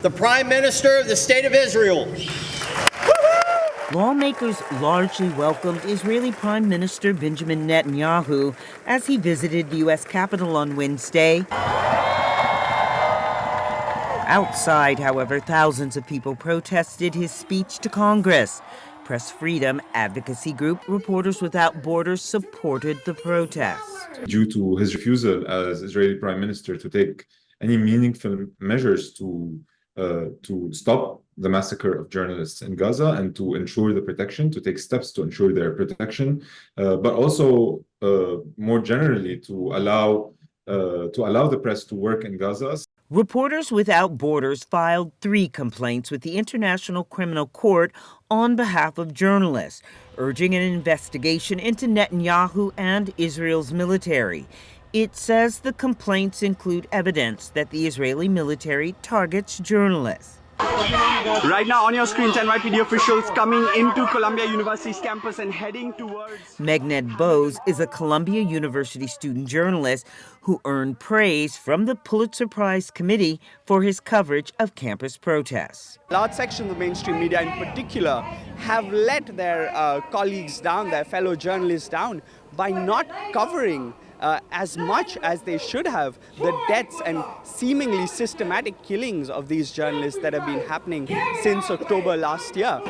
the Prime Minister of the State of Israel. Lawmakers largely welcomed Israeli Prime Minister Benjamin Netanyahu as he visited the U.S. Capitol on Wednesday. Outside, however, thousands of people protested his speech to Congress. Press freedom advocacy group Reporters Without Borders supported the protest. Due to his refusal as Israeli Prime Minister to take any meaningful measures to stop the massacre of journalists in Gaza and to ensure the protection, to take steps to ensure their protection, but also more generally to allow the press to work in Gaza. Reporters Without Borders filed 3 complaints with the International Criminal Court on behalf of journalists, urging an investigation into Netanyahu and Israel's military. It says the complaints include evidence that the Israeli military targets journalists. Right now on your screens, NYPD officials coming into Columbia University's campus and heading towards... Meghnad Bose is a Columbia University student journalist who earned praise from the Pulitzer Prize Committee for his coverage of campus protests. Large sections of mainstream media in particular have let their colleagues down, their fellow journalists down, by not covering as much as they should have the deaths and seemingly systematic killings of these journalists that have been happening since October last year.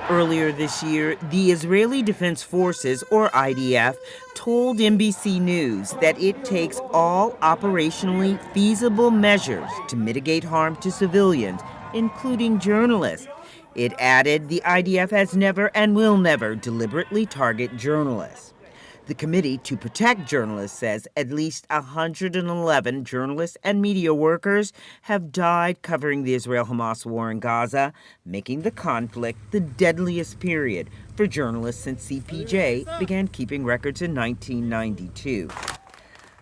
Earlier this year, the Israeli Defense Forces, or IDF, told NBC News that it takes all operationally feasible measures to mitigate harm to civilians, including journalists. It added the IDF has never and will never deliberately target journalists. The Committee to Protect Journalists says at least 111 journalists and media workers have died covering the Israel-Hamas war in Gaza, making the conflict the deadliest period for journalists since CPJ began keeping records in 1992.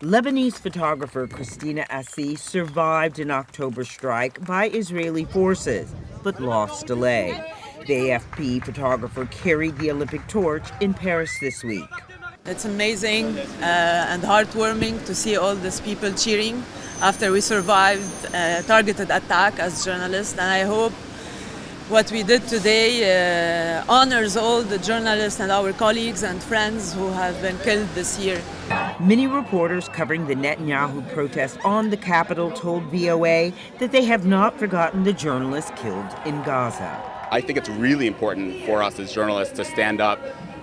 Lebanese photographer Christina Assi survived an October strike by Israeli forces, but lost a leg. The AFP photographer carried the Olympic torch in Paris this week. It's amazing and heartwarming to see all these people cheering after we survived a targeted attack as journalists, and I hope what we did today honors all the journalists and our colleagues and friends who have been killed this year. Many reporters covering the Netanyahu protest on the Capitol told VOA that they have not forgotten the journalists killed in Gaza. I think it's really important for us as journalists to stand up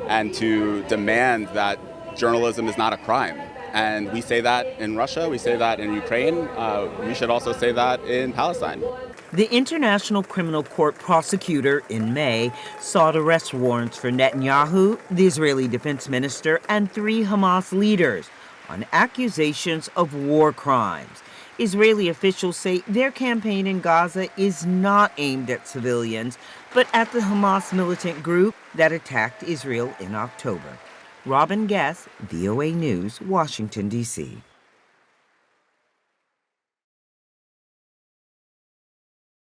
and to demand that journalism is not a crime. And we say that in Russia, we say that in Ukraine, we should also say that in Palestine. The International Criminal Court prosecutor in May sought arrest warrants for Netanyahu, the Israeli defense minister, and 3 Hamas leaders on accusations of war crimes. Israeli officials say their campaign in Gaza is not aimed at civilians, but at the Hamas militant group that attacked Israel in October. Robin Guess, VOA News, Washington, D.C.